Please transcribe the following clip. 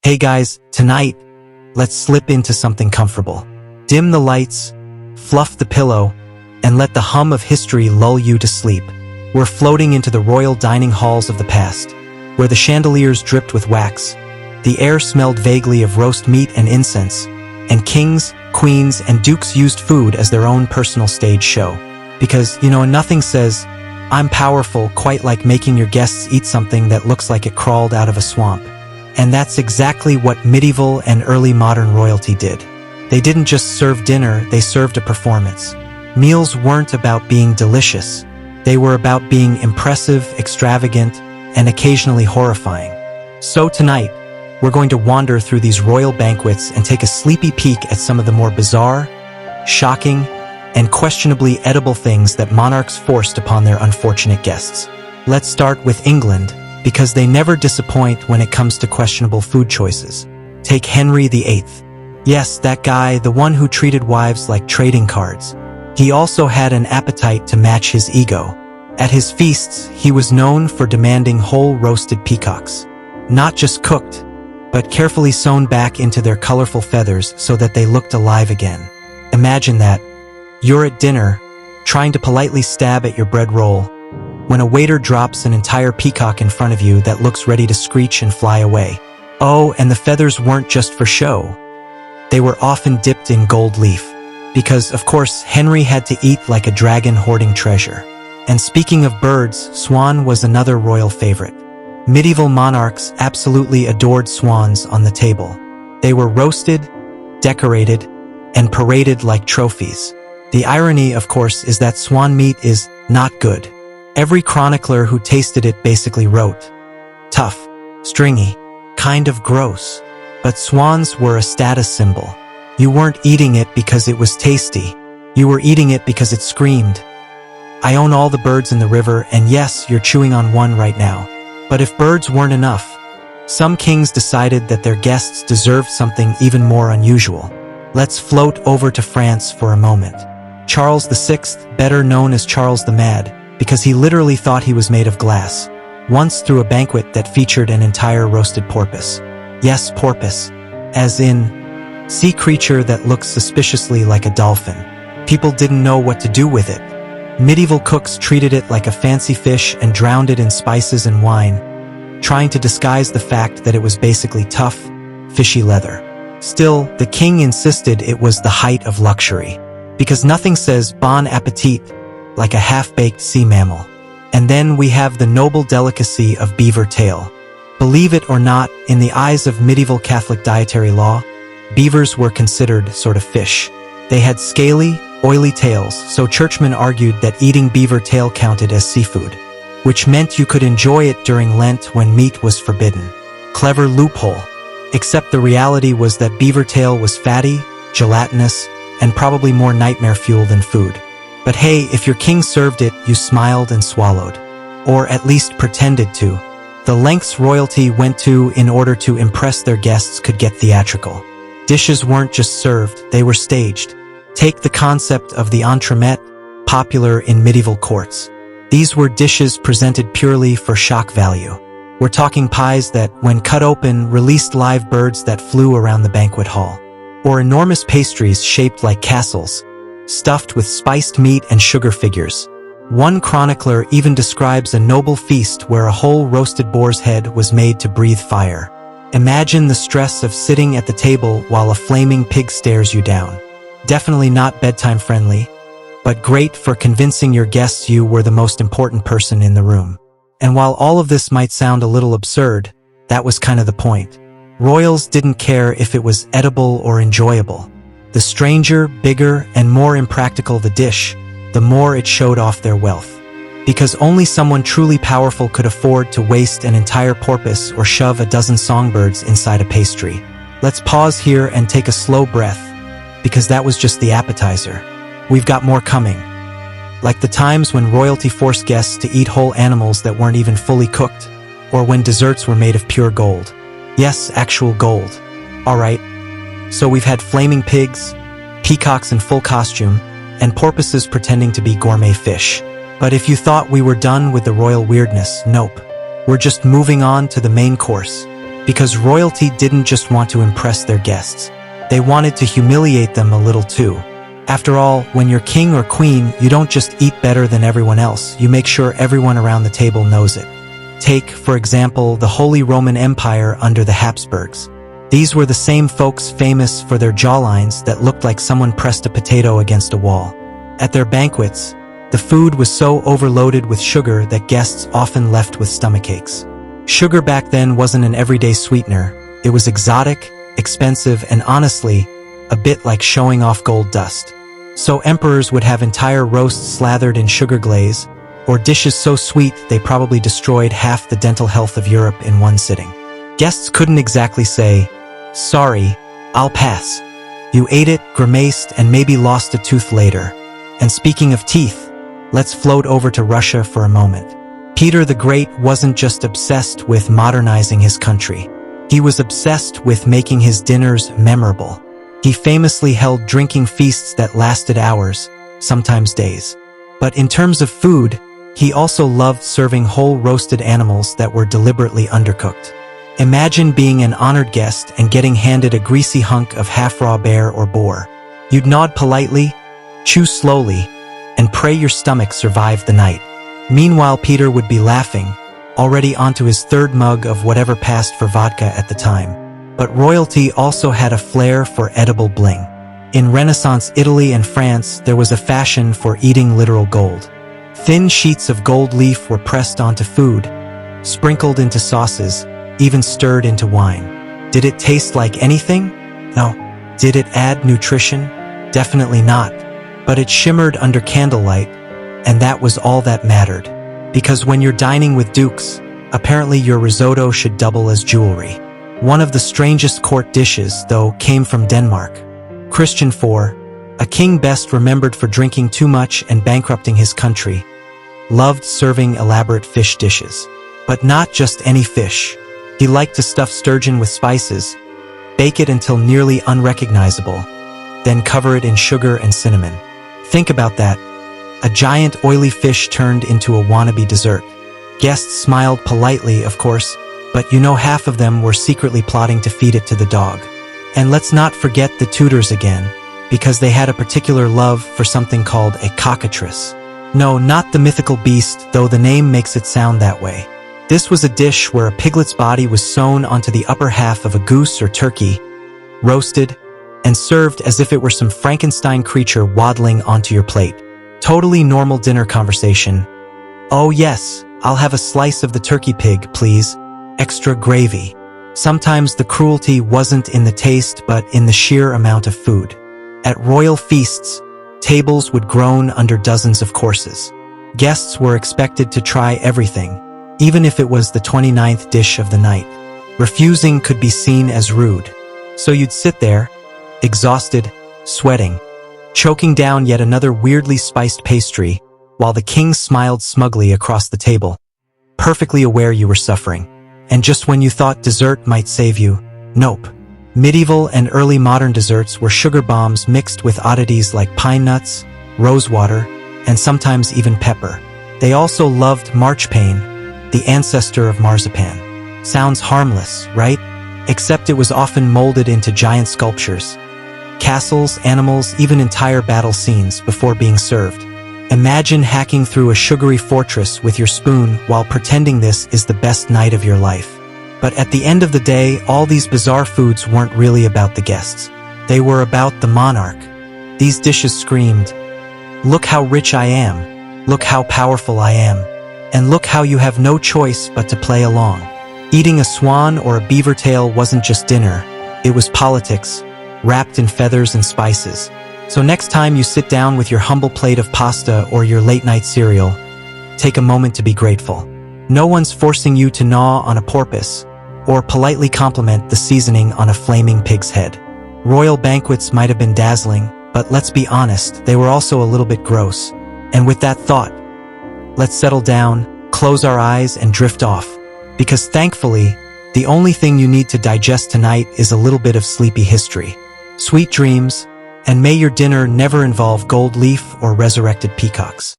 Hey guys, tonight, let's slip into something comfortable. Dim the lights, fluff the pillow, and let the hum of history lull you to sleep. We're floating into the royal dining halls of the past, where the chandeliers dripped with wax, the air smelled vaguely of roast meat and incense, and kings, queens, and dukes used food as their own personal stage show. Because, nothing says, "I'm powerful," quite like making your guests eat something that looks like it crawled out of a swamp. And that's exactly what medieval and early modern royalty did. They didn't just serve dinner, they served a performance. Meals weren't about being delicious. They were about being impressive, extravagant, and occasionally horrifying. So tonight, we're going to wander through these royal banquets and take a sleepy peek at some of the more bizarre, shocking, and questionably edible things that monarchs forced upon their unfortunate guests. Let's start with England, because they never disappoint when it comes to questionable food choices. Take Henry VIII. Yes, that guy, the one who treated wives like trading cards. He also had an appetite to match his ego. At his feasts, he was known for demanding whole roasted peacocks. Not just cooked, but carefully sewn back into their colorful feathers so that they looked alive again. Imagine that. You're at dinner, trying to politely stab at your bread roll, when a waiter drops an entire peacock in front of you that looks ready to screech and fly away. Oh, and the feathers weren't just for show. They were often dipped in gold leaf. Because, of course, Henry had to eat like a dragon hoarding treasure. And speaking of birds, swan was another royal favorite. Medieval monarchs absolutely adored swans on the table. They were roasted, decorated, and paraded like trophies. The irony, of course, is that swan meat is not good. Every chronicler who tasted it basically wrote, "Tough, stringy, kind of gross." But swans were a status symbol. You weren't eating it because it was tasty. You were eating it because it screamed, "I own all the birds in the river, and yes, you're chewing on one right now." But if birds weren't enough, some kings decided that their guests deserved something even more unusual. Let's float over to France for a moment. Charles VI, better known as Charles the Mad, because he literally thought he was made of glass, once threw a banquet that featured an entire roasted porpoise. Yes, porpoise, as in sea creature that looks suspiciously like a dolphin. People didn't know what to do with it. Medieval cooks treated it like a fancy fish and drowned it in spices and wine, trying to disguise the fact that it was basically tough, fishy leather. Still, the king insisted it was the height of luxury, because nothing says bon appetit like a half-baked sea mammal. And then we have the noble delicacy of beaver tail. Believe it or not, in the eyes of medieval Catholic dietary law, beavers were considered sort of fish. They had scaly, oily tails, so churchmen argued that eating beaver tail counted as seafood, which meant you could enjoy it during Lent when meat was forbidden. Clever loophole. Except the reality was that beaver tail was fatty, gelatinous, and probably more nightmare fuel than food. But hey, if your king served it, you smiled and swallowed. Or at least pretended to. The lengths royalty went to in order to impress their guests could get theatrical. Dishes weren't just served, they were staged. Take the concept of the entremet, popular in medieval courts. These were dishes presented purely for shock value. We're talking pies that, when cut open, released live birds that flew around the banquet hall. Or enormous pastries shaped like castles, stuffed with spiced meat and sugar figures. One chronicler even describes a noble feast where a whole roasted boar's head was made to breathe fire. Imagine the stress of sitting at the table while a flaming pig stares you down. Definitely not bedtime friendly, but great for convincing your guests you were the most important person in the room. And while all of this might sound a little absurd, that was kind of the point. Royals didn't care if it was edible or enjoyable. The stranger, bigger, and more impractical the dish, the more it showed off their wealth. Because only someone truly powerful could afford to waste an entire porpoise or shove a dozen songbirds inside a pastry. Let's pause here and take a slow breath, because that was just the appetizer. We've got more coming. Like the times when royalty forced guests to eat whole animals that weren't even fully cooked, or when desserts were made of pure gold. Yes, actual gold. Alright. So we've had flaming pigs, peacocks in full costume, and porpoises pretending to be gourmet fish. But if you thought we were done with the royal weirdness, nope. We're just moving on to the main course. because royalty didn't just want to impress their guests. They wanted to humiliate them a little too. After all, when you're king or queen, you don't just eat better than everyone else, you make sure everyone around the table knows it. Take, for example, the Holy Roman Empire under the Habsburgs. These were the same folks famous for their jawlines that looked like someone pressed a potato against a wall. At their banquets, the food was so overloaded with sugar that guests often left with stomachaches. Sugar back then wasn't an everyday sweetener. It was exotic, expensive, and honestly, a bit like showing off gold dust. So emperors would have entire roasts slathered in sugar glaze, or dishes so sweet they probably destroyed half the dental health of Europe in one sitting. Guests couldn't exactly say, "Sorry, I'll pass." You ate it, grimaced, and maybe lost a tooth later. And speaking of teeth, let's float over to Russia for a moment. Peter the Great wasn't just obsessed with modernizing his country. He was obsessed with making his dinners memorable. He famously held drinking feasts that lasted hours, sometimes days. But in terms of food, he also loved serving whole roasted animals that were deliberately undercooked. Imagine being an honored guest and getting handed a greasy hunk of half-raw bear or boar. You'd nod politely, chew slowly, and pray your stomach survived the night. Meanwhile, Peter would be laughing, already onto his third mug of whatever passed for vodka at the time. But royalty also had a flair for edible bling. In Renaissance Italy and France, there was a fashion for eating literal gold. Thin sheets of gold leaf were pressed onto food, sprinkled into sauces, even stirred into wine. Did it taste like anything? No. Did it add nutrition? Definitely not. But it shimmered under candlelight, and that was all that mattered. Because when you're dining with dukes, apparently your risotto should double as jewelry. One of the strangest court dishes, though, came from Denmark. Christian IV, a king best remembered for drinking too much and bankrupting his country, loved serving elaborate fish dishes. But not just any fish. He liked to stuff sturgeon with spices, bake it until nearly unrecognizable, then cover it in sugar and cinnamon. Think about that. A giant oily fish turned into a wannabe dessert. Guests smiled politely, of course, but you know half of them were secretly plotting to feed it to the dog. And let's not forget the Tudors again, because they had a particular love for something called a cockatrice. No, not the mythical beast, though the name makes it sound that way. This was a dish where a piglet's body was sewn onto the upper half of a goose or turkey, roasted, and served as if it were some Frankenstein creature waddling onto your plate. Totally normal dinner conversation. "Oh yes, I'll have a slice of the turkey pig, please. Extra gravy." Sometimes the cruelty wasn't in the taste but in the sheer amount of food. At royal feasts, tables would groan under dozens of courses. Guests were expected to try everything, even if it was the 29th dish of the night. Refusing could be seen as rude. So you'd sit there, exhausted, sweating, choking down yet another weirdly spiced pastry, while the king smiled smugly across the table, perfectly aware you were suffering. And just when you thought dessert might save you, nope. Medieval and early modern desserts were sugar bombs mixed with oddities like pine nuts, rosewater, and sometimes even pepper. They also loved marchpane, the ancestor of marzipan. Sounds harmless, right? Except it was often molded into giant sculptures. Castles, animals, even entire battle scenes before being served. Imagine hacking through a sugary fortress with your spoon while pretending this is the best night of your life. But at the end of the day, all these bizarre foods weren't really about the guests. They were about the monarch. These dishes screamed, "Look how rich I am. Look how powerful I am. And look how you have no choice but to play along." Eating a swan or a beaver tail wasn't just dinner. It was politics, wrapped in feathers and spices. So next time you sit down with your humble plate of pasta or your late-night cereal, take a moment to be grateful. No one's forcing you to gnaw on a porpoise or politely compliment the seasoning on a flaming pig's head. Royal banquets might have been dazzling, but let's be honest, they were also a little bit gross. And with that thought, let's settle down, close our eyes, and drift off. Because thankfully, the only thing you need to digest tonight is a little bit of sleepy history. Sweet dreams, and may your dinner never involve gold leaf or resurrected peacocks.